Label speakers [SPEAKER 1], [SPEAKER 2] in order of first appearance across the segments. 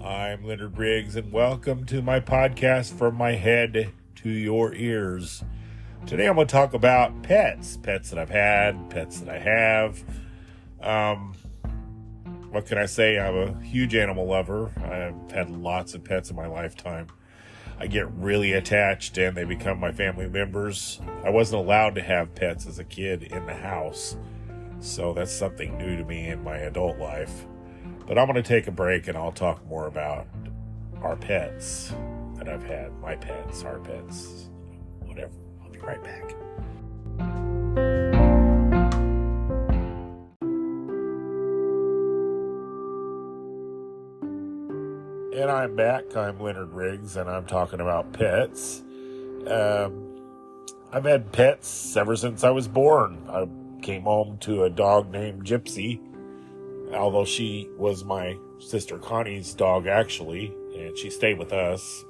[SPEAKER 1] I'm Leonard Riggs, and welcome to my podcast, From My Head to Your Ears. Today I'm going to talk about pets that I've had, pets that I have. What can I say? I'm a huge animal lover. I've had lots of pets in my lifetime. I get really attached and they become my family members. I wasn't allowed to have pets as a kid in the house, so that's something new to me in my adult life. But I'm going to take a break and I'll talk more about our pets that I've had. My pets, our pets, whatever. I'll be right back. And I'm back. I'm Leonard Riggs, and I'm talking about pets. I've had pets ever since I was born. I came home to a dog named Gypsy, although she was my sister Connie's dog, actually, and she stayed with us.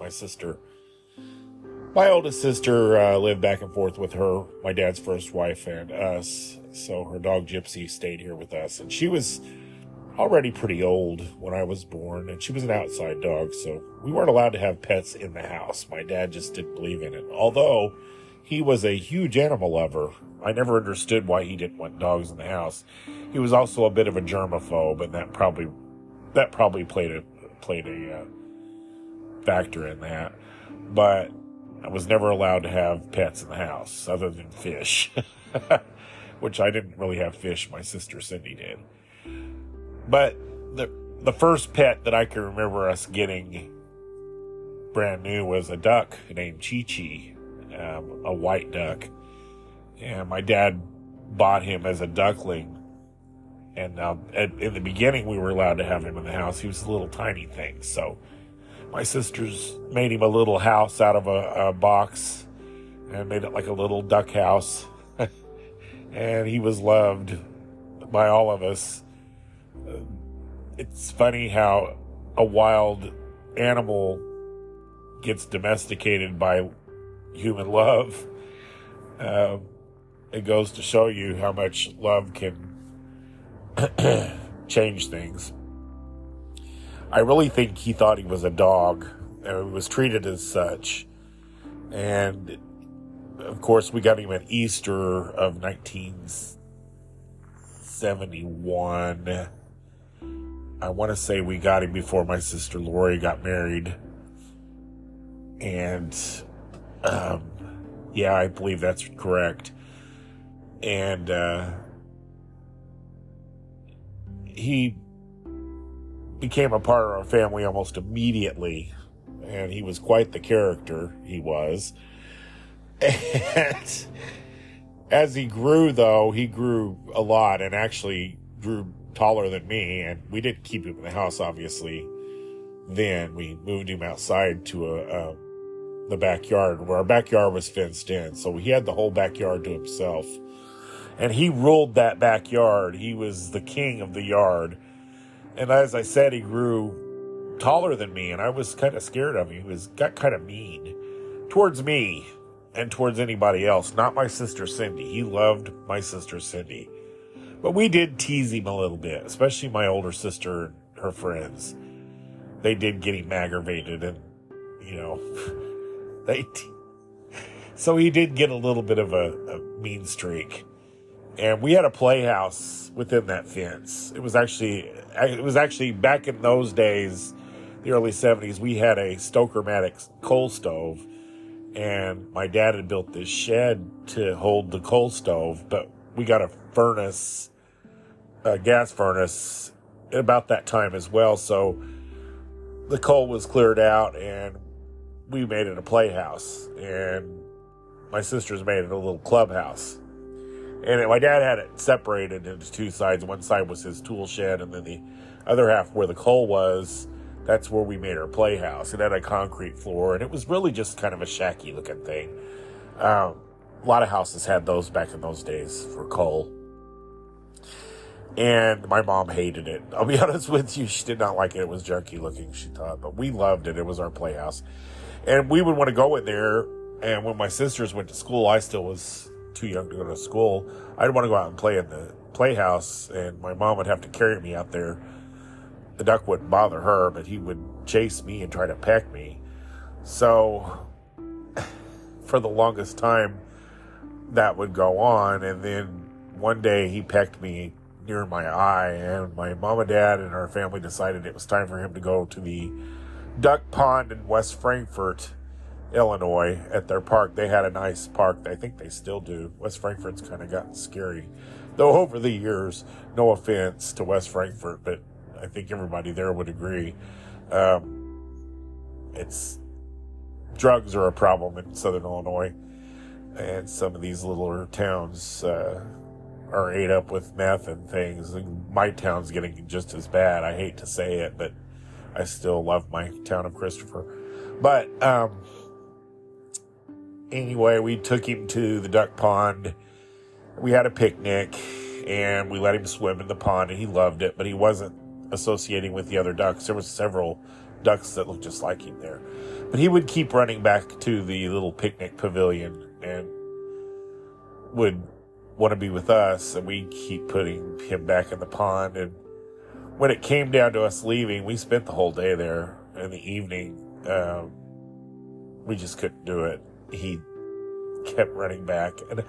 [SPEAKER 1] My oldest sister lived back and forth with her, my dad's first wife, and us, so her dog Gypsy stayed here with us, and she was already pretty old when I was born, and she was an outside dog, so we weren't allowed to have pets in the house. My dad just didn't believe in it, although he was a huge animal lover. I never understood why he didn't want dogs in the house. He was also a bit of a germaphobe, and that probably played a factor in that. But I was never allowed to have pets in the house other than fish, which I didn't really have fish. My sister Cindy did. But the first pet that I can remember us getting brand new was a duck named Chi-Chi, a white duck. And my dad bought him as a duckling. And in the beginning, we were allowed to have him in the house. He was a little tiny thing. So my sisters made him a little house out of a box and made it like a little duck house. And he was loved by all of us. It's funny how a wild animal gets domesticated by human love. It goes to show you how much love can change things. I really think he thought he was a dog and was treated as such. And of course, we got him at Easter of 1971. I want to say we got him before my sister Lori got married. And, yeah, I believe that's correct. And, he became a part of our family almost immediately. And he was quite the character, he was. And as he grew, though, he grew a lot and actually grew taller than me, and we didn't keep him in the house, obviously. Then we moved him outside to the backyard, where our backyard was fenced in, so he had the whole backyard to himself, and he ruled that backyard. He was the king of the yard, and as I said, he grew taller than me, and I was kind of scared of him. He got kind of mean towards me and towards anybody else, not my sister Cindy. He loved my sister Cindy. But we did tease him a little bit, especially my older sister and her friends. They did get him aggravated, and, so he did get a little bit of a mean streak. And we had a playhouse within that fence. It was actually back in those days, the early 70s, we had a Stoker-Matic coal stove, and my dad had built this shed to hold the coal stove, but we got a gas furnace at about that time as well, so the coal was cleared out and we made it a playhouse, and my sisters made it a little clubhouse. And my dad had it separated into two sides. One side was his tool shed, and then the other half where the coal was, that's where we made our playhouse. It had a concrete floor, and it was really just kind of a shacky looking thing. A lot of houses had those back in those days for coal. And my mom hated it. I'll be honest with you, she did not like it. It was junky looking, she thought, but we loved it. It was our playhouse. And we would want to go in there, and when my sisters went to school, I still was too young to go to school. I'd want to go out and play in the playhouse, and my mom would have to carry me out there the duck wouldn't bother her, but he would chase me and try to peck me. So for the longest time, that would go on. And then one day he pecked me near my eye, and my mom and dad and our family decided it was time for him to go to the duck pond in West Frankfort, Illinois, at their park. They had a nice park. I think they still do. West Frankfort's kind of gotten scary, though, over the years. No offense to West Frankfort, but I think everybody there would agree. It's drugs are a problem in Southern Illinois, and some of these littler towns are ate up with meth and things. My town's getting just as bad. I hate to say it, but I still love my town of Christopher. But anyway, we took him to the duck pond. We had a picnic, and we let him swim in the pond, and he loved it, but he wasn't associating with the other ducks. There was several ducks that looked just like him there. But he would keep running back to the little picnic pavilion and would want to be with us, and we keep putting him back in the pond. And when it came down to us leaving, we spent the whole day there. In the evening, we just couldn't do it. He kept running back, and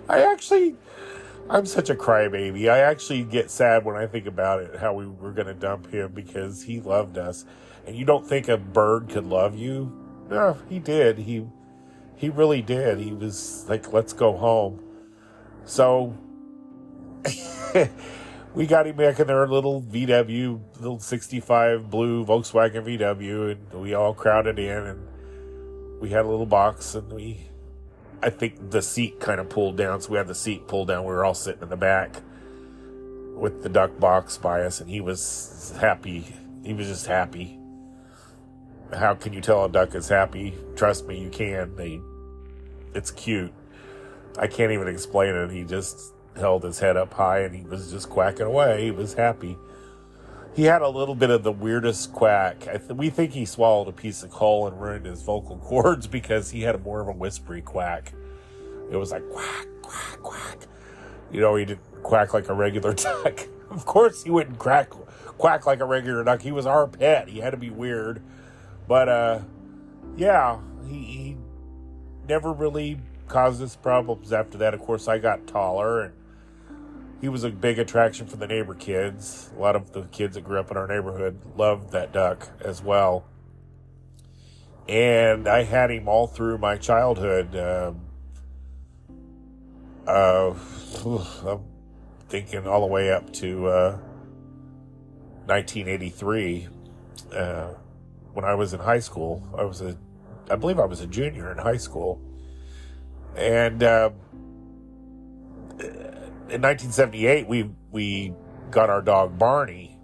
[SPEAKER 1] I'm such a crybaby. I actually get sad when I think about it, how we were going to dump him, because he loved us. And you don't think a bird could love you? No, he did. He really did. He was like, let's go home. So we got him back in their little VW, little 65 blue Volkswagen VW, and we all crowded in, and we had a little box, and I think the seat kind of pulled down, so we had the seat pulled down. We were all sitting in the back with the duck box by us, and he was happy. He was just happy. How can you tell a duck is happy? Trust me, you can. It's cute. I can't even explain it. He just held his head up high, and he was just quacking away. He was happy. He had a little bit of the weirdest quack. We think he swallowed a piece of coal and ruined his vocal cords, because he had more of a whispery quack. It was like quack, quack, quack. He didn't quack like a regular duck. Of course he wouldn't quack like a regular duck. He was our pet. He had to be weird. But, yeah, he never really caused us problems after that. Of course, I got taller, and he was a big attraction for the neighbor kids. A lot of the kids that grew up in our neighborhood loved that duck as well. And I had him all through my childhood. I'm thinking all the way up to 1983. When I was in high school, I believe I was a junior in high school. And in 1978, we got our dog Barney.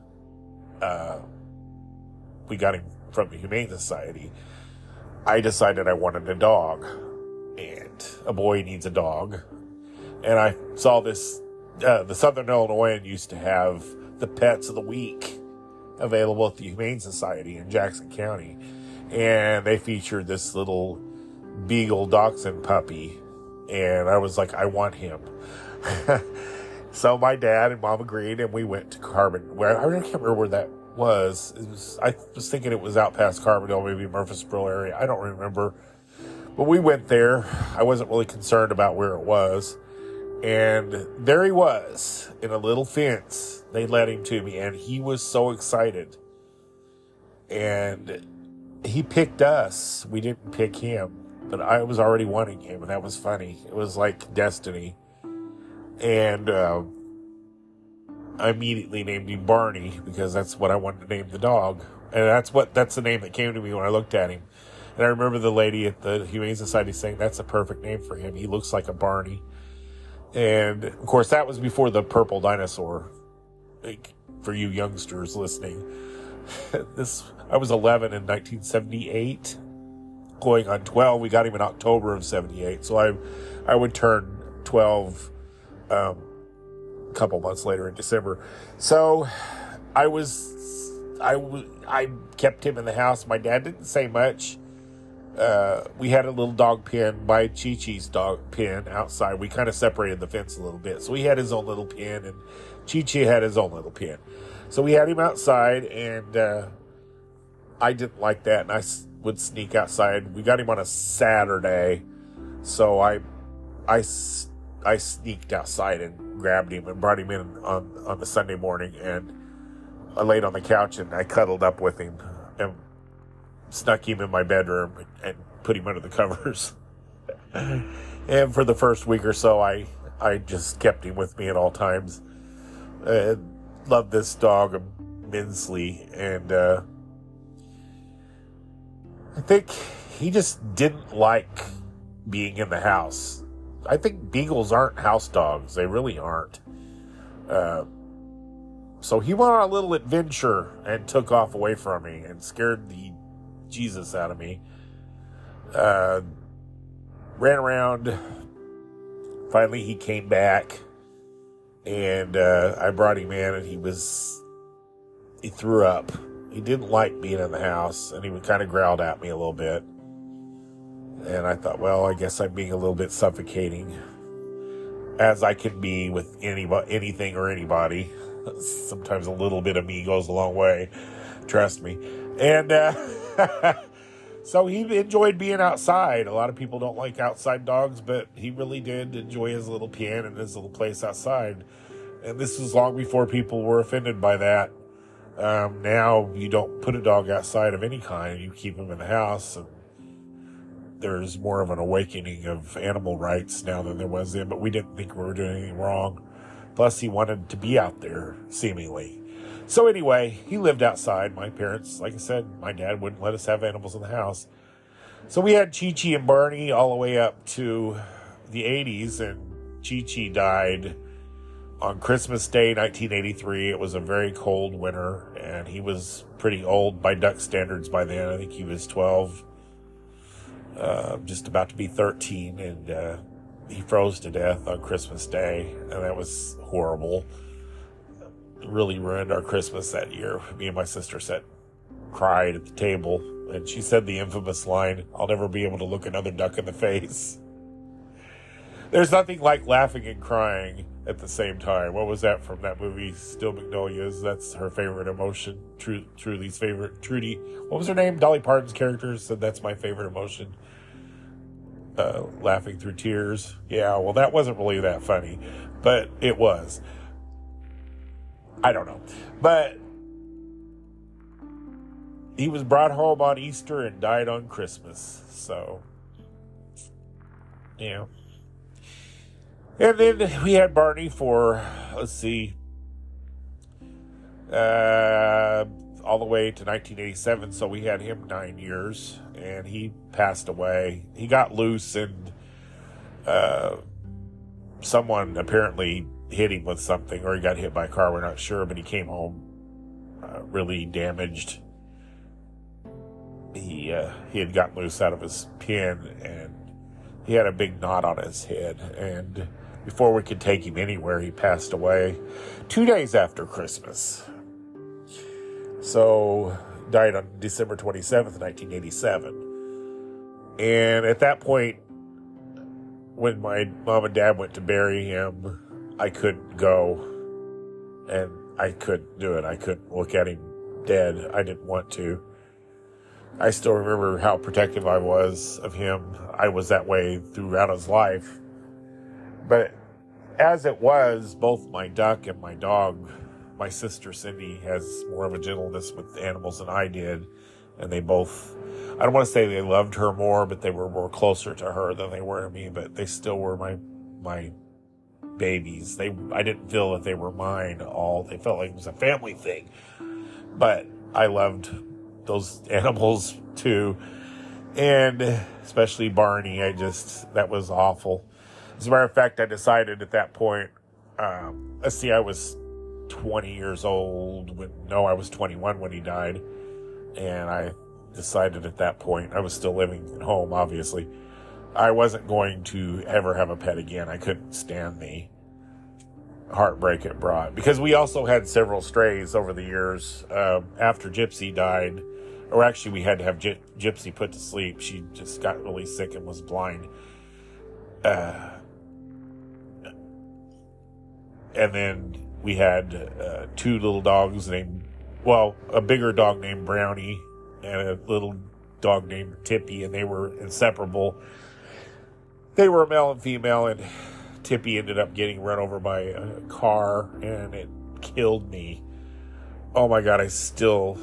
[SPEAKER 1] We got him from the Humane Society. I decided I wanted a dog, and a boy needs a dog. And I saw this, the Southern Illinoisan used to have the Pets of the Week available at the Humane Society in Jackson County. And they featured this little Beagle Dachshund puppy. And I was like, I want him. So my dad and mom agreed, and we went to I can't remember where that was. I was thinking it was out past Carbondale, maybe Murfreesboro area. I don't remember. But we went there. I wasn't really concerned about where it was. And there he was in a little fence. They led him to me, and he was so excited. And he picked us. We didn't pick him, but I was already wanting him, and that was funny. It was like destiny. And I immediately named him Barney, because that's what I wanted to name the dog. And that's the name that came to me when I looked at him. And I remember the lady at the Humane Society saying, that's a perfect name for him. He looks like a Barney. And, of course, that was before the purple dinosaur, like, for you youngsters listening. I was 11 in 1978, going on 12. We got him in October of 78. So I would turn 12 a couple months later in December. So I kept him in the house. My dad didn't say much. We had a little dog pen by Chi-Chi's dog pen outside. We kind of separated the fence a little bit. So he had his own little pen, and Chi-Chi had his own little pen. So we had him outside, and I didn't like that, and I would sneak outside. We got him on a Saturday, so I sneaked outside and grabbed him and brought him in on the Sunday morning, and I laid on the couch and I cuddled up with him and snuck him in my bedroom and put him under the covers. And for the first week or so, I just kept him with me at all times. Loved this dog immensely, and I think he just didn't like being in the house. I think beagles aren't house dogs. They really aren't. So he went on a little adventure and took off away from me and scared the Jesus out of me. Ran around. Finally, he came back, and I brought him in, and he threw up. He didn't like being in the house, and he kind of growled at me a little bit. And I thought, well, I guess I'm being a little bit suffocating, as I can be with anything or anybody. Sometimes a little bit of me goes a long way, trust me. And so he enjoyed being outside. A lot of people don't like outside dogs, but he really did enjoy his little pen and his little place outside. And this was long before people were offended by that. Now you don't put a dog outside of any kind. You keep him in the house. And there's more of an awakening of animal rights now than there was then, but we didn't think we were doing anything wrong. Plus, he wanted to be out there, seemingly. So anyway, he lived outside. My parents, like I said, my dad wouldn't let us have animals in the house. So we had Chi-Chi and Barney all the way up to the 80s, and Chi-Chi died on Christmas Day, 1983. It was a very cold winter, and he was pretty old by duck standards by then. I think he was 12, just about to be 13, and he froze to death on Christmas Day, and that was horrible. It really ruined our Christmas that year. Me and my sister cried at the table, and she said the infamous line, "I'll never be able to look another duck in the face." There's nothing like laughing and crying at the same time. What was that from that movie, Still Magnolias? That's her favorite emotion. Trudy's favorite. Trudy, what was her name? Dolly Parton's character said that's my favorite emotion. Laughing through tears. Yeah, well, that wasn't really that funny, but it was. I don't know. But he was brought home on Easter and died on Christmas. So, yeah. And then we had Barney for, let's see, all the way to 1987. So we had him 9 years, and he passed away. He got loose, and someone apparently hit him with something, or he got hit by a car. We're not sure, but he came home really damaged. He had gotten loose out of his pen, and he had a big knot on his head. And before we could take him anywhere, he passed away 2 days after Christmas. So, died on December 27th, 1987. And at that point, when my mom and dad went to bury him, I couldn't go, and I couldn't do it. I couldn't look at him dead. I didn't want to. I still remember how protective I was of him. I was that way throughout his life. But as it was, both my duck and my dog, my sister Cindy has more of a gentleness with animals than I did. And they both, I don't want to say they loved her more, but they were more closer to her than they were to me. But they still were my babies. I didn't feel that they were mine all. They felt like it was a family thing. But I loved those animals too. And especially Barney, that was awful. As a matter of fact, I decided at that point, I was 20 years old. I was 21 when he died. And I decided at that point, I was still living at home, obviously, I wasn't going to ever have a pet again. I couldn't stand the heartbreak it brought. Because we also had several strays over the years. After Gypsy died, or actually we had to have Gypsy put to sleep. She just got really sick and was blind. And then we had two little dogs a bigger dog named Brownie and a little dog named Tippy, and they were inseparable. They were male and female, and Tippy ended up getting run over by a car, and it killed me. Oh my God, I still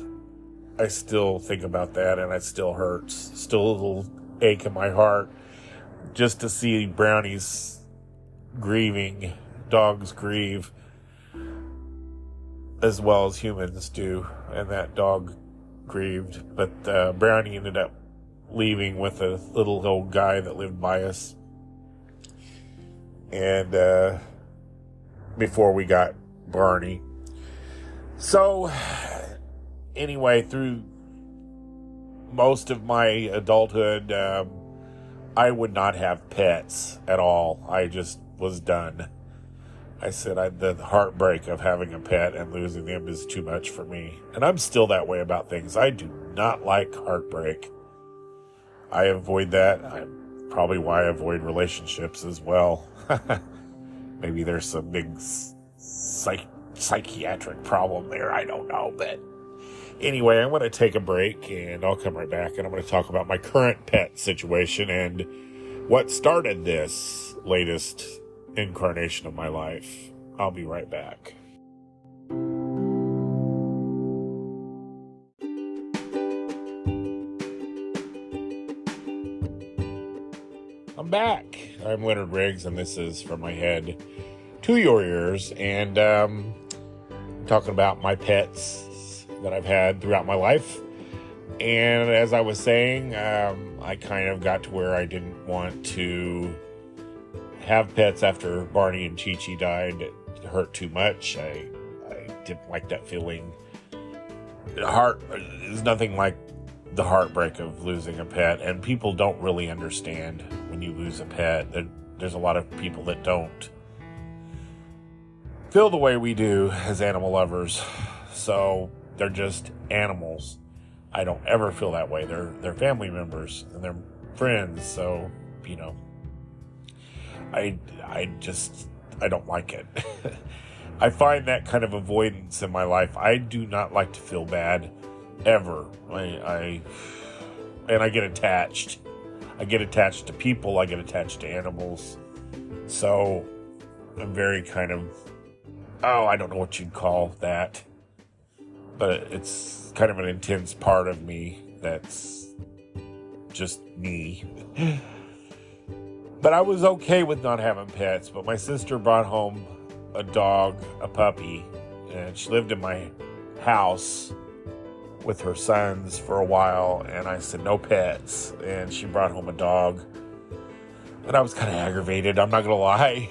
[SPEAKER 1] think about that, and it still hurts. Still a little ache in my heart just to see Brownie's grieving. Dogs grieve as well as humans do, and that dog grieved. But Brownie ended up leaving with a little old guy that lived by us, and before we got Barney. So anyway, through most of my adulthood, I would not have pets at all. I just was done. I said the heartbreak of having a pet and losing them is too much for me. And I'm still that way about things. I do not like heartbreak. I avoid that. Probably why I avoid relationships as well. Maybe there's some big psychiatric problem there. I don't know. But anyway, I'm going to take a break and I'll come right back, and I'm going to talk about my current pet situation and what started this latest incarnation of my life. I'll be right back. I'm back. I'm Leonard Riggs, and this is From My Head to Your Ears, and I'm talking about my pets that I've had throughout my life. And as I was saying, I kind of got to where I didn't want to have pets after Barney and Chi-Chi died. It hurt too much. I didn't like that feeling. There's nothing like the heartbreak of losing a pet, and people don't really understand when you lose a pet. There's a lot of people that don't feel the way we do as animal lovers. So they're just animals. I don't ever feel that way. They're family members and they're friends. So, I don't like it. I find that kind of avoidance in my life. I do not like to feel bad ever. I get attached. I get attached to people. I get attached to animals. So I'm very kind of, I don't know what you'd call that, but it's kind of an intense part of me that's just me. But I was okay with not having pets, but my sister brought home a dog, a puppy, and she lived in my house with her sons for a while, and I said, no pets, and she brought home a dog, and I was kind of aggravated, I'm not going to lie,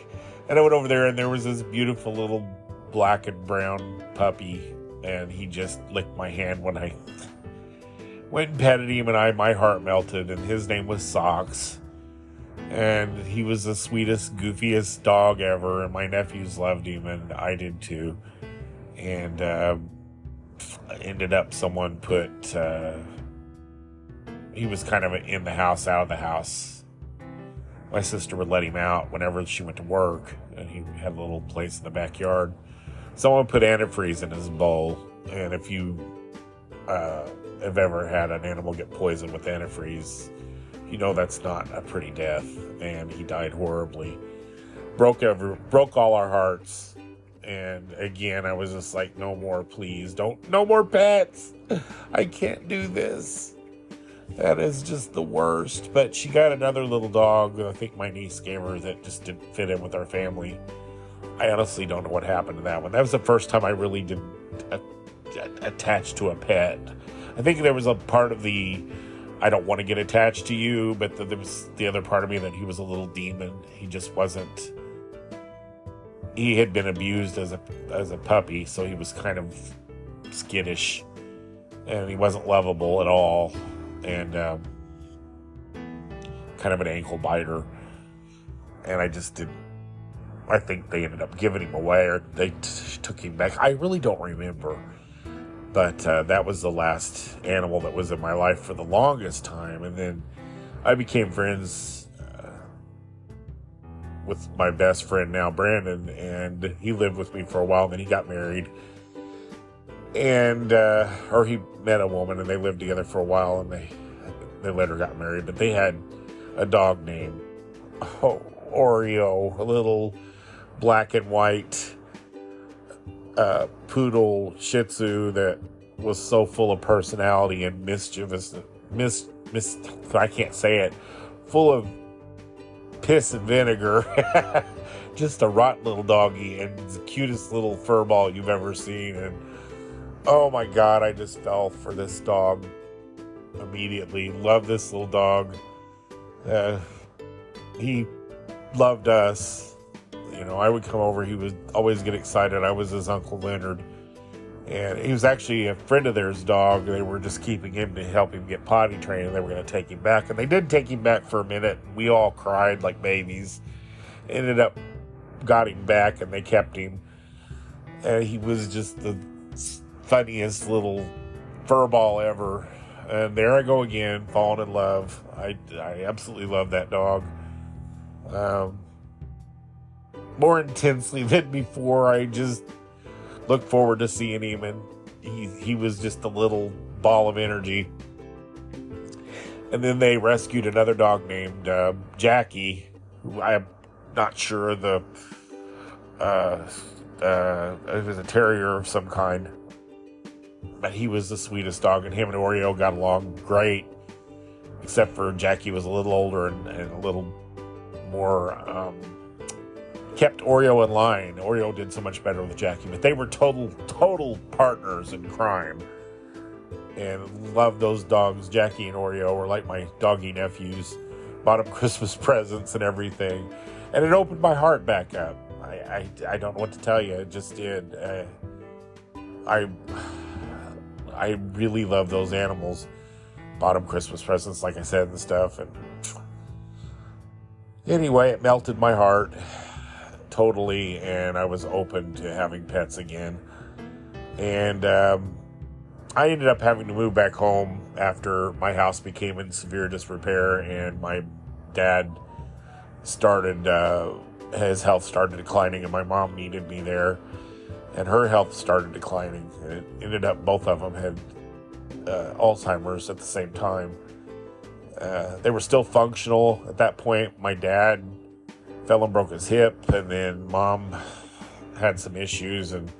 [SPEAKER 1] and I went over there, and there was this beautiful little black and brown puppy, and he just licked my hand when I went and petted him, and my heart melted, and his name was Socks. And he was the sweetest, goofiest dog ever, and my nephews loved him, and I did too. And ended up someone he was kind of in the house, out of the house. My sister would let him out whenever she went to work, and he had a little place in the backyard. Someone put antifreeze in his bowl, and if you have ever had an animal get poisoned with antifreeze, that's not a pretty death, and he died horribly. Broke all our hearts, and again, I was just like, no more, please, no more pets. I can't do this. That is just the worst. But she got another little dog that I think my niece gave her that just didn't fit in with our family. I honestly don't know what happened to that one. That was the first time I really did attach to a pet. I think there was a part of I don't want to get attached to you, but there was the other part of me that he was a little demon. He just wasn't. He had been abused as a puppy, so he was kind of skittish, and he wasn't lovable at all, and kind of an ankle biter. And I just didn't. I think they ended up giving him away, or they took him back. I really don't remember. But that was the last animal that was in my life for the longest time. And then I became friends with my best friend now, Brandon, and he lived with me for a while. Then he got married, and or he met a woman, and they lived together for a while, and they later got married. But they had a dog named Oreo, a little black and white poodle Shih Tzu that was so full of personality and mischievous, I can't say it, full of piss and vinegar. Just a rotten little doggy, and the cutest little fur ball you've ever seen. And oh my God, I just fell for this dog immediately. Loved this little dog. He loved us. You know, I would come over, he would always get excited. I was his Uncle Leonard. And he was actually a friend of theirs' dog. They were just keeping him to help him get potty trained, and they were going to take him back. And they did take him back for a minute. We all cried like babies. Ended up, got him back, and they kept him. And he was just the funniest little fur ball ever. And there I go again, falling in love. I absolutely love that dog. More intensely than before. I just look forward to seeing him, and he was just a little ball of energy. And then they rescued another dog named Jackie, who I'm not sure it was a terrier of some kind, but he was the sweetest dog, and him and Oreo got along great, except for Jackie was a little older and a little more kept Oreo in line. Oreo did so much better with Jackie, but they were total partners in crime, and loved those dogs. Jackie and Oreo were like my doggy nephews. Bought them Christmas presents and everything, and it opened my heart back up. I don't know what to tell you. It just did. I really love those animals. Bought them Christmas presents, like I said, and stuff. And anyway, it melted my heart totally, and I was open to having pets again. And I ended up having to move back home after my house became in severe disrepair, and my dad started, his health started declining, and my mom needed me there, and her health started declining. And it ended up both of them had Alzheimer's at the same time. They were still functional at that point. My dad fell and broke his hip, and then mom had some issues, and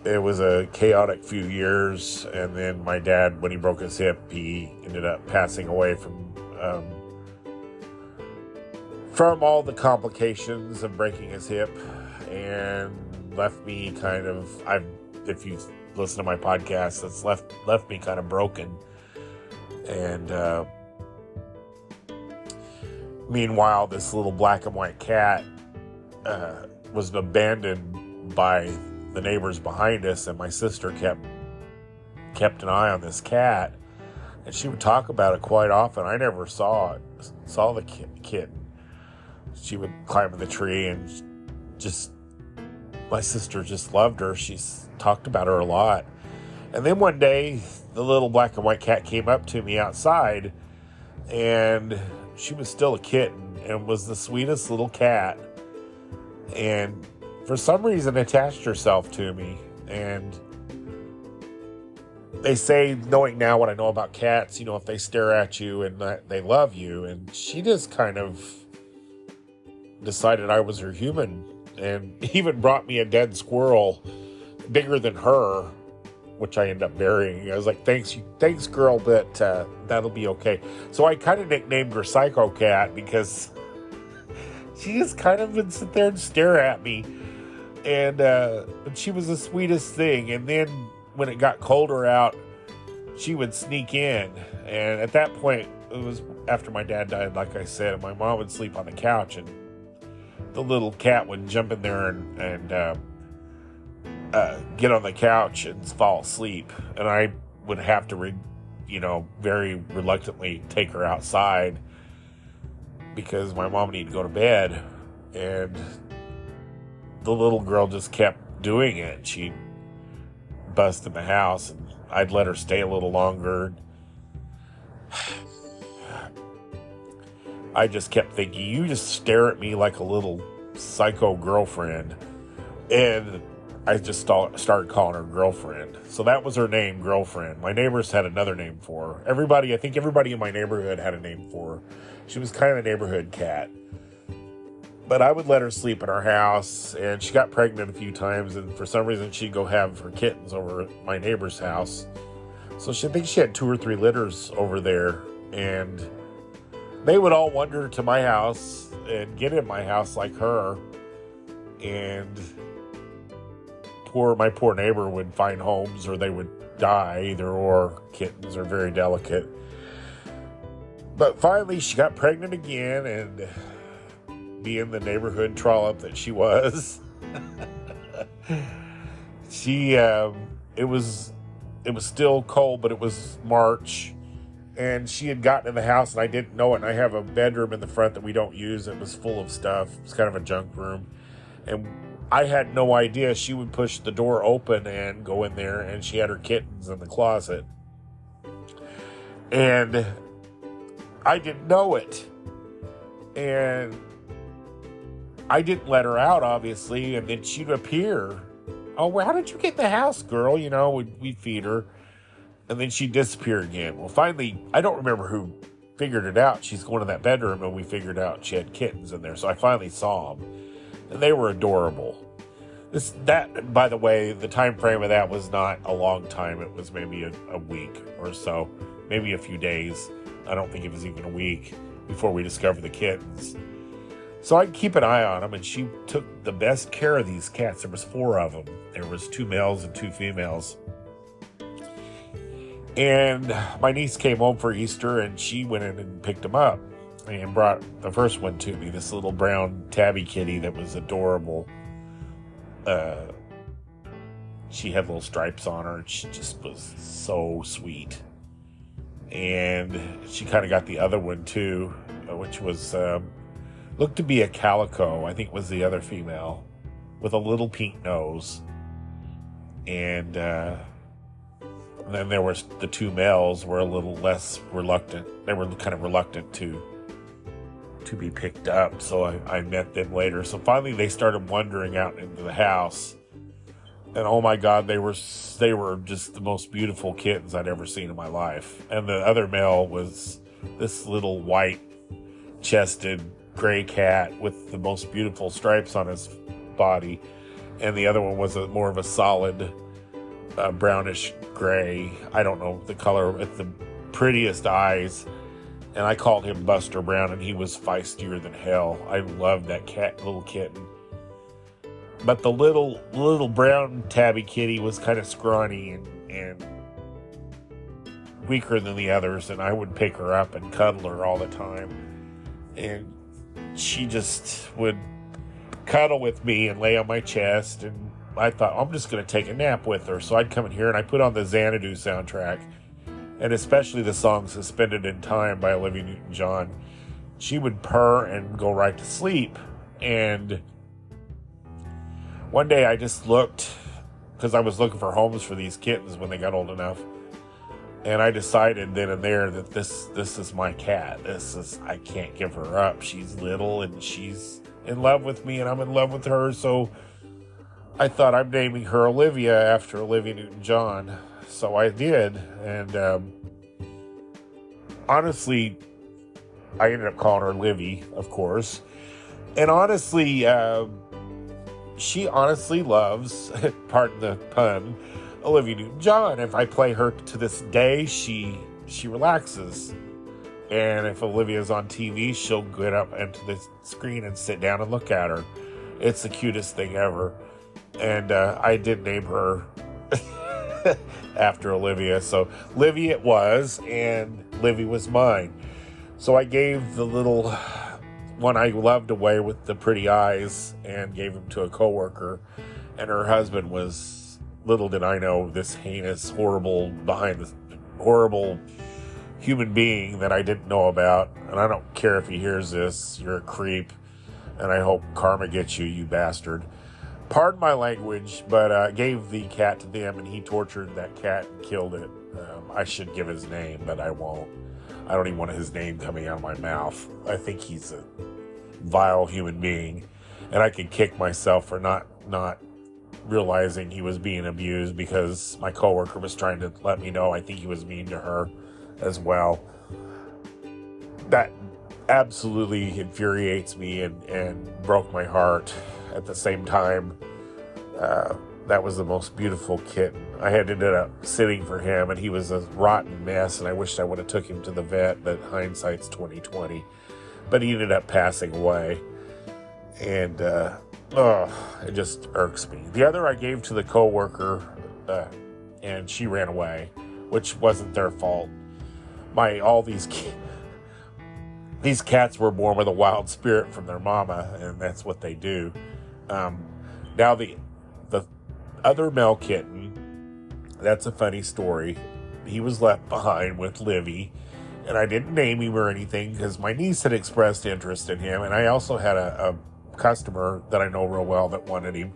[SPEAKER 1] it was a chaotic few years. And then my dad, when he broke his hip, he ended up passing away from all the complications of breaking his hip, and left me kind of, if you listen to my podcast, it's left me kind of broken. And meanwhile, this little black and white cat was abandoned by the neighbors behind us, and my sister kept an eye on this cat, and she would talk about it quite often. I never saw the kitten. She would climb in the tree, and my sister just loved her. She's talked about her a lot. And then one day, the little black and white cat came up to me outside, and she was still a kitten and was the sweetest little cat, and for some reason attached herself to me. And they say, knowing now what I know about cats, if they stare at you and they love you, and she just kind of decided I was her human, and even brought me a dead squirrel bigger than her, which I ended up burying. I was like, thanks girl, but that'll be okay. So I kind of nicknamed her Psycho Cat, because she just kind of would sit there and stare at me. And she was the sweetest thing. And then when it got colder out, she would sneak in. And at that point, it was after my dad died, like I said, and my mom would sleep on the couch, and the little cat would jump in there and get on the couch and fall asleep. And I would have to, very reluctantly take her outside, because my mom needed to go to bed. And the little girl just kept doing it. She'd bust in the house, and I'd let her stay a little longer. I just kept thinking, you just stare at me like a little psycho girlfriend. And I just started calling her girlfriend. So that was her name, girlfriend. My neighbors had another name for her. I think everybody in my neighborhood had a name for her. She was kind of a neighborhood cat. But I would let her sleep in our house, and she got pregnant a few times, and for some reason she'd go have her kittens over at my neighbor's house. So I think she had 2 or 3 litters over there, and they would all wander to my house and get in my house like her, and my poor neighbor would find homes, or they would die, either or. Kittens are very delicate. But finally she got pregnant again, and being the neighborhood trollop that she was, it was still cold, but it was March, and she had gotten in the house and I didn't know it. And I have a bedroom in the front that we don't use. It was full of stuff. It's kind of a junk room, and I had no idea. She would push the door open and go in there, and she had her kittens in the closet, and I didn't know it, and I didn't let her out, obviously, and then she'd appear. Oh, well, how did you get in the house, girl? We'd feed her, and then she'd disappear again. Well, finally, I don't remember who figured it out. She's going to that bedroom, and we figured out she had kittens in there, so I finally saw them, and they were adorable. That, by the way, the time frame of that was not a long time. It was maybe a week or so, maybe a few days. I don't think it was even a week before we discovered the kittens. So I'd keep an eye on them, and she took the best care of these cats. There was 4 of them. There was 2 males and 2 females. And my niece came home for Easter, and she went in and picked them up and brought the first one to me, this little brown tabby kitty that was adorable. She had little stripes on her, and she just was so sweet. And she kind of got the other one too, which was looked to be a calico, I think was the other female, with a little pink nose. And then there was the 2 males were a little less reluctant. They were kind of reluctant to be picked up, so I met them later. So finally they started wandering out into the house, and oh my God, they were just the most beautiful kittens I'd ever seen in my life. And the other male was this little white-chested gray cat with the most beautiful stripes on his body, and the other one was more of a solid brownish gray. I don't know the color, with the prettiest eyes, and I called him Buster Brown, and he was feistier than hell. I loved that little kitten. But the little brown tabby kitty was kind of scrawny and weaker than the others, and I would pick her up and cuddle her all the time, and she just would cuddle with me and lay on my chest, and I thought, I'm just going to take a nap with her. So I'd come in here and I put on the Xanadu soundtrack, and especially the song Suspended in Time by Olivia Newton-John. She would purr and go right to sleep. And one day I just looked, because I was looking for homes for these kittens when they got old enough, and I decided then and there that this is my cat. I can't give her up. She's little and she's in love with me, and I'm in love with her. So I thought, I'm naming her Olivia after Olivia Newton-John. So I did. And honestly, I ended up calling her Livy, of course. And honestly, she honestly loves, pardon the pun, Olivia Newton-John. If I play her to this day, she relaxes. And if Olivia's on TV, she'll get up into the screen and sit down and look at her. It's the cutest thing ever. And I did name her after Olivia. So Livy it was, and Livy was mine. So I gave the little one I loved away with the pretty eyes and gave him to a coworker. And her husband was, little did I know, this heinous, horrible human being that I didn't know about. And I don't care if he hears this, you're a creep, and I hope karma gets you, you bastard. Pardon my language, but gave the cat to them, and he tortured that cat and killed it. I should give his name, but I won't. I don't even want his name coming out of my mouth. I think he's a vile human being, and I could kick myself for not realizing he was being abused, because my coworker was trying to let me know I think he was mean to her as well. That absolutely infuriates me and broke my heart. At the same time, that was the most beautiful kitten. I had ended up sitting for him, and he was a rotten mess, and I wished I would have took him to the vet, but hindsight's 2020. But he ended up passing away, and it just irks me. The other I gave to the coworker, and she ran away, which wasn't their fault. All these cats were born with a wild spirit from their mama, and that's what they do. Now the other male kitten, that's a funny story. He was left behind with Livy, and I didn't name him or anything because my niece had expressed interest in him, and I also had a customer that I know real well that wanted him.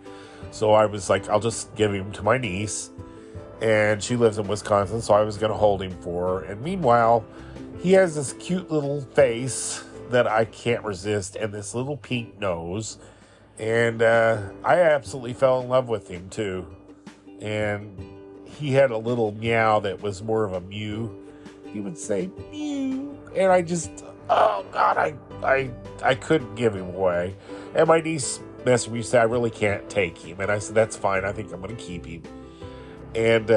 [SPEAKER 1] So I was like, I'll just give him to my niece, and she lives in Wisconsin, so I was going to hold him for her. And meanwhile, he has this cute little face that I can't resist, and this little pink nose, and I absolutely fell in love with him too. And he had a little meow that was more of a mew. He would say mew, and I just, oh God, I couldn't give him away. And my niece messaged me and said, I really can't take him. And I said, that's fine, I think I'm going to keep him. And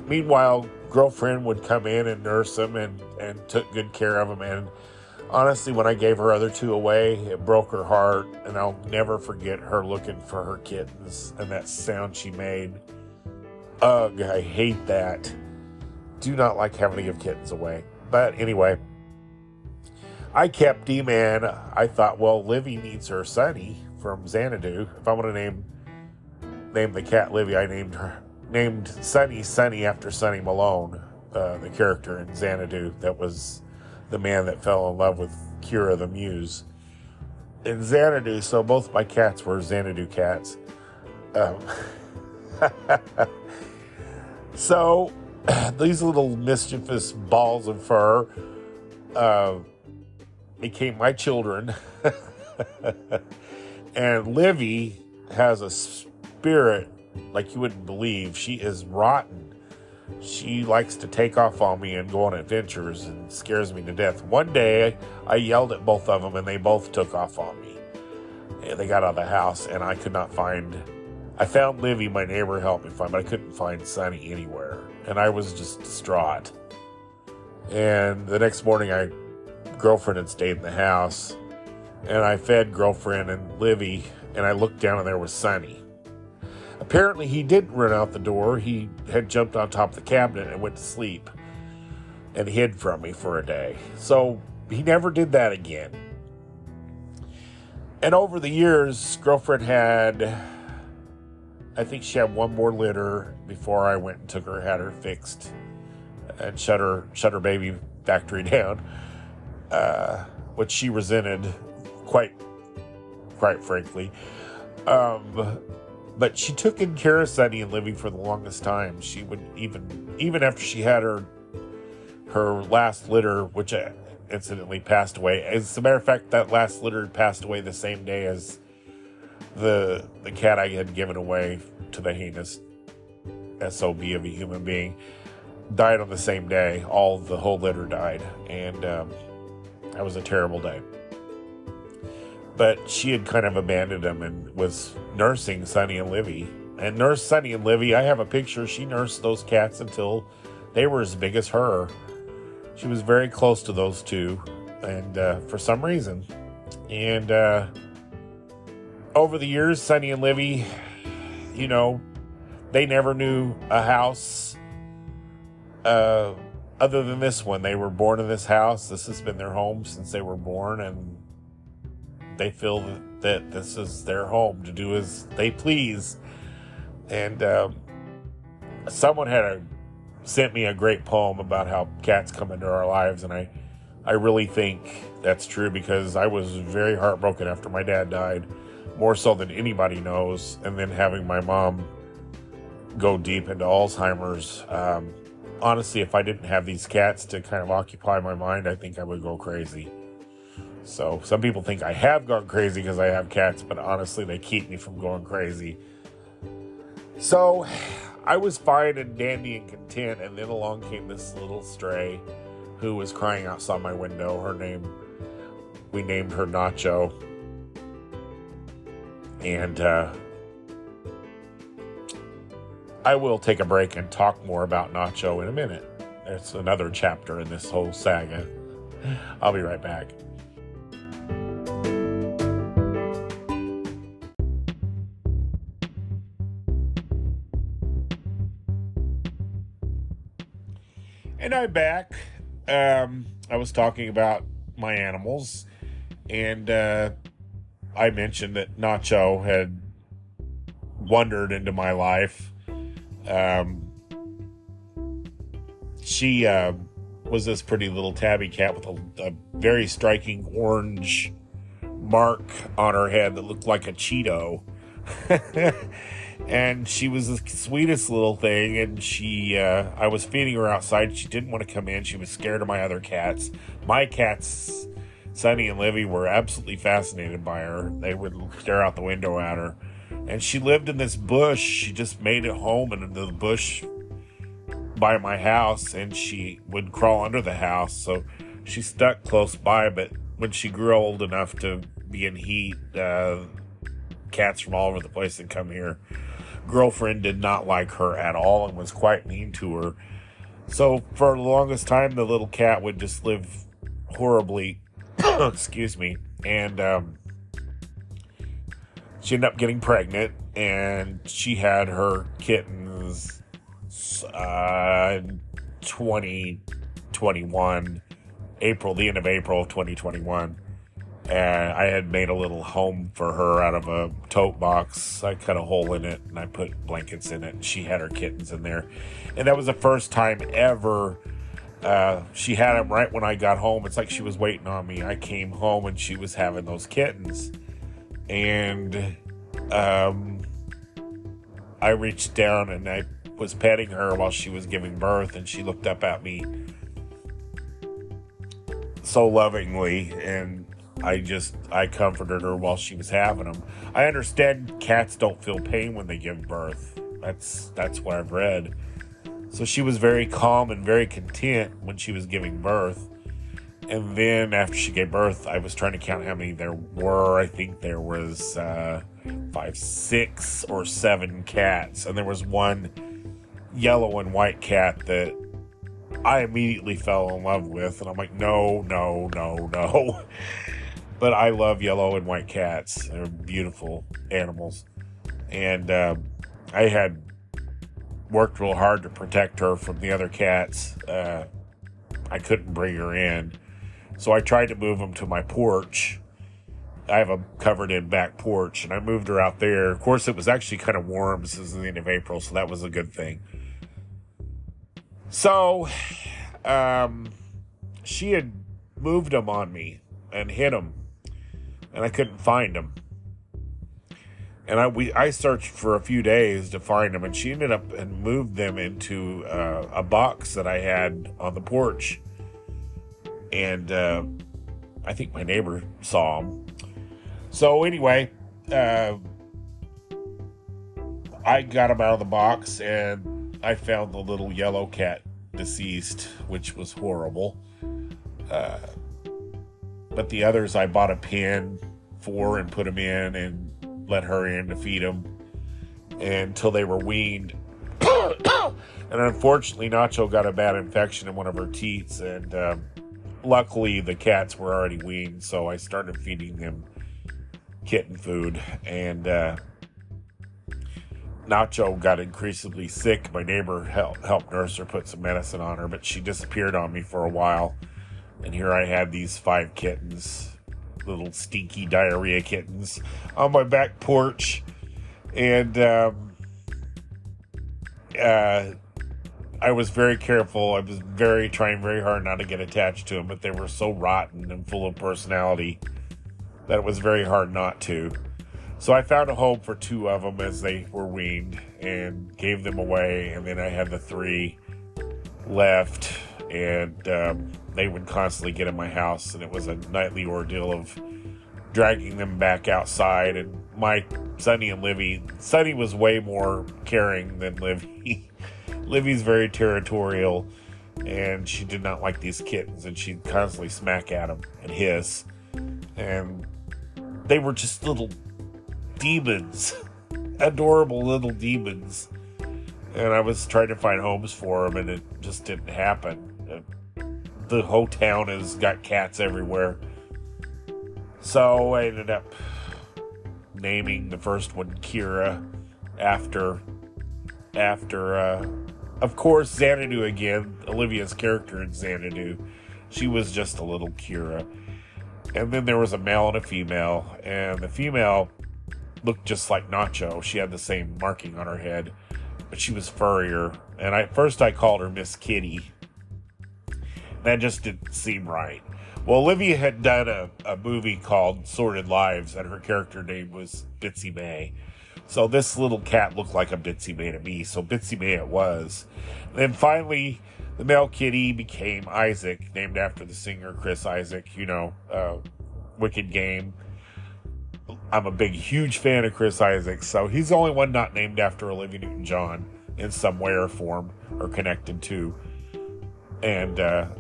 [SPEAKER 1] meanwhile, girlfriend would come in and nurse him and took good care of him. And honestly, when I gave her other two away, it broke her heart. And I'll never forget her looking for her kittens and that sound she made. Ugh, I hate that. Do not like having to give kittens away. But anyway, I kept him, and I thought, well, Livy needs her Sunny from Xanadu. If I want to name the cat Livy, I named Sunny after Sonny Malone, the character in Xanadu that was the man that fell in love with Kira the Muse in Xanadu. So both my cats were Xanadu cats. So these little mischievous balls of fur became my children. And Livy has a spirit like you wouldn't believe. She is rotten. She likes to take off on me and go on adventures and scares me to death. One day, I yelled at both of them, and they both took off on me. And they got out of the house, and I could not find... I found Livy, my neighbor helped me find, but I couldn't find Sunny anywhere. And I was just distraught. And the next morning, girlfriend had stayed in the house, and I fed girlfriend and Livy, and I looked down, and there was Sunny. Apparently, he didn't run out the door. He had jumped on top of the cabinet and went to sleep and hid from me for a day. So he never did that again. And over the years, girlfriend had... I think she had one more litter before I went and took her, had her fixed, and shut her baby factory down, which she resented quite frankly. But she took good care of Sunny and Livy for the longest time. She would even after she had her last litter, which incidentally passed away. As a matter of fact, that last litter passed away the same day as the cat I had given away to the heinous SOB of a human being died on the same day. The whole litter died, and that was a terrible day. But she had kind of abandoned them and was nursing Sunny and Livy. And nursed Sunny and Livy. I have a picture. She nursed those cats until they were as big as her. She was very close to those two, and for some reason. And over the years, Sunny and Livy, they never knew a house other than this one. They were born in this house. This has been their home since they were born, and they feel that this is their home to do as they please. And someone had sent me a great poem about how cats come into our lives, and I really think that's true, because I was very heartbroken after my dad died, more so than anybody knows, and then having my mom go deep into Alzheimer's, honestly, if I didn't have these cats to kind of occupy my mind, I think I would go crazy. So some people think I have gone crazy because I have cats, but honestly, they keep me from going crazy. So I was fine and dandy and content, and then along came this little stray who was crying outside my window. We named her Nacho. And I will take a break and talk more about Nacho in a minute. It's another chapter in this whole saga. I'll be right back. And I'm back. I was talking about my animals, and I mentioned that Nacho had wandered into my life. She was this pretty little tabby cat with a very striking orange mark on her head that looked like a Cheeto. And she was the sweetest little thing, and I was feeding her outside. She didn't want to come in. She was scared of my other cats. My cats, Sunny and Livy, were absolutely fascinated by her. They would stare out the window at her. And she lived in this bush. She just made it home in the bush by my house, and she would crawl under the house. So she stuck close by, but when she grew old enough to be in heat, cats from all over the place had come here. Girlfriend did not like her at all and was quite mean to her. So for the longest time, the little cat would just live horribly. Excuse me. And she ended up getting pregnant, and she had her kittens 2021, the end of April of 2021. And I had made a little home for her out of a tote box. I cut a hole in it, and I put blankets in it, and she had her kittens in there. And that was the first time ever she had them right when I got home. It's like she was waiting on me. I came home, and she was having those kittens. And I reached down, and I was petting her while she was giving birth, and she looked up at me so lovingly, and I comforted her while she was having them. I understand cats don't feel pain when they give birth. That's what I've read. So she was very calm and very content when she was giving birth. And then after she gave birth, I was trying to count how many there were. I think there was 5, 6, or 7 cats. And there was one yellow and white cat that I immediately fell in love with. And I'm like, no. But I love yellow and white cats. They're beautiful animals. And I had worked real hard to protect her from the other cats. I couldn't bring her in. So I tried to move them to my porch. I have a covered-in back porch, and I moved her out there. Of course, it was actually kind of warm since the end of April, so that was a good thing. So she had moved them on me and hid them, and I couldn't find them. And I searched for a few days to find them, and she ended up and moved them into a box that I had on the porch. And I think my neighbor saw them. So anyway, I got them out of the box, and I found the little yellow cat deceased, which was horrible. But the others I bought a pen for and put them in and let her in to feed them until they were weaned. And unfortunately, Nacho got a bad infection in one of her teats, and luckily the cats were already weaned, so I started feeding them kitten food. And Nacho got increasingly sick. My neighbor helped nurse her, put some medicine on her, but she disappeared on me for a while. And here I had these 5 kittens, little stinky diarrhea kittens, on my back porch. And I was very careful. I was trying very hard not to get attached to them, but they were so rotten and full of personality that it was very hard not to. So I found a home for 2 of them as they were weaned and gave them away. And then I had the 3 left, and they would constantly get in my house, and it was a nightly ordeal of dragging them back outside. And my Sonny and Livy, Sonny was way more caring than Livy. Livy's very territorial, and she did not like these kittens, and she'd constantly smack at them and hiss. And they were just little demons, adorable little demons. And I was trying to find homes for them, and it just didn't happen. The whole town has got cats everywhere. So I ended up naming the first one Kira after of course, Xanadu again, Olivia's character in Xanadu. She was just a little Kira. And then there was a male and a female, and the female looked just like Nacho. She had the same marking on her head, but she was furrier. And at first I called her Miss Kitty. That just didn't seem right. Well, Olivia had done a movie called Sordid Lives, and her character name was Bitsy May. So this little cat looked like a Bitsy May to me, so Bitsy May it was. Then finally, the male kitty became Isaac, named after the singer Chris Isaac, Wicked Game. I'm a huge fan of Chris Isaac, so he's the only one not named after Olivia Newton-John in some way or form, or connected to. And that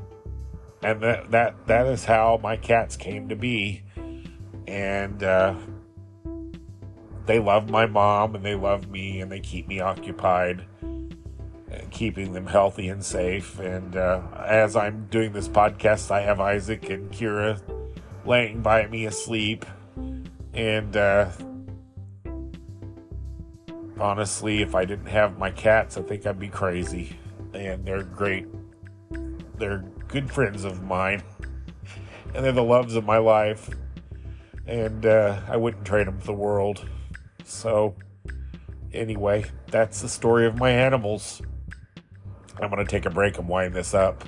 [SPEAKER 1] is how my cats came to be. And they love my mom, and they love me, and they keep me occupied, keeping them healthy and safe. And as I'm doing this podcast, I have Isaac and Kira laying by me asleep. And honestly, if I didn't have my cats, I think I'd be crazy. And they're great. They're good friends of mine. And they're the loves of my life. And I wouldn't trade them for the world. So, anyway, that's the story of my animals. I'm going to take a break and wind this up.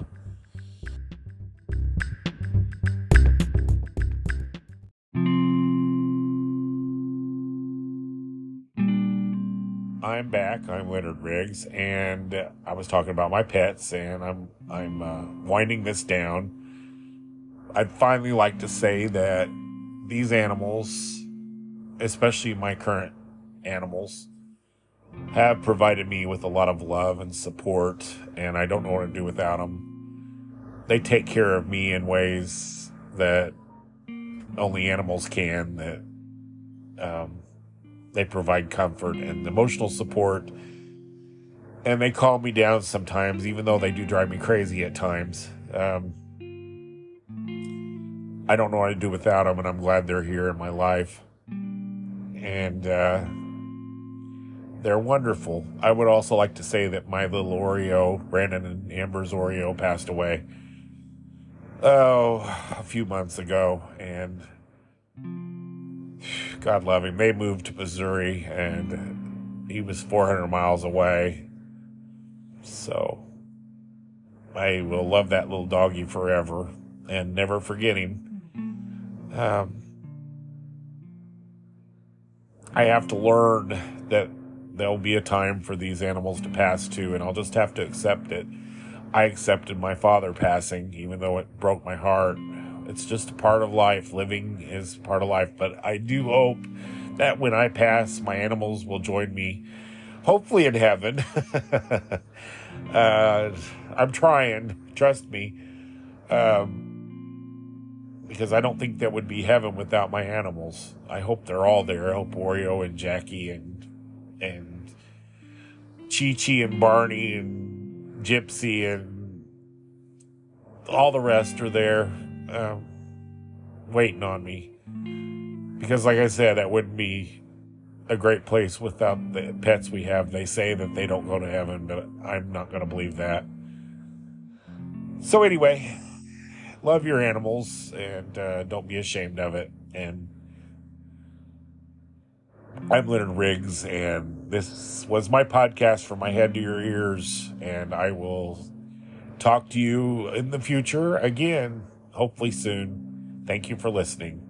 [SPEAKER 1] I'm back. I'm Leonard Riggs, and I was talking about my pets, and I'm winding this down. I'd finally like to say that these animals, especially my current animals, have provided me with a lot of love and support, and I don't know what to do without them. They take care of me in ways that only animals can. That they provide comfort and emotional support, and they calm me down sometimes, even though they do drive me crazy at times. I don't know what to do without them, and I'm glad they're here in my life. And they're wonderful. I would also like to say that my little Oreo, Brandon and Amber's Oreo, passed away a few months ago, and God love him. They moved to Missouri, and he was 400 miles away. So I will love that little doggy forever and never forget him. I have to learn that there'll be a time for these animals to pass too, and I'll just have to accept it. I accepted my father passing, even though it broke my heart. It's just a part of life. Living is part of life. But I do hope that when I pass, my animals will join me, hopefully in heaven. I'm trying, trust me. Because I don't think that would be heaven without my animals. I hope they're all there. I hope Oreo and Jackie and Chi-Chi and Barney and Gypsy and all the rest are there waiting on me. Because like I said, that wouldn't be a great place without the pets we have. They say that they don't go to heaven, but I'm not going to believe that. So anyway, love your animals, and don't be ashamed of it. And I'm Leonard Riggs, and this was my podcast from my head to your ears, and I will talk to you in the future again, hopefully soon. Thank you for listening.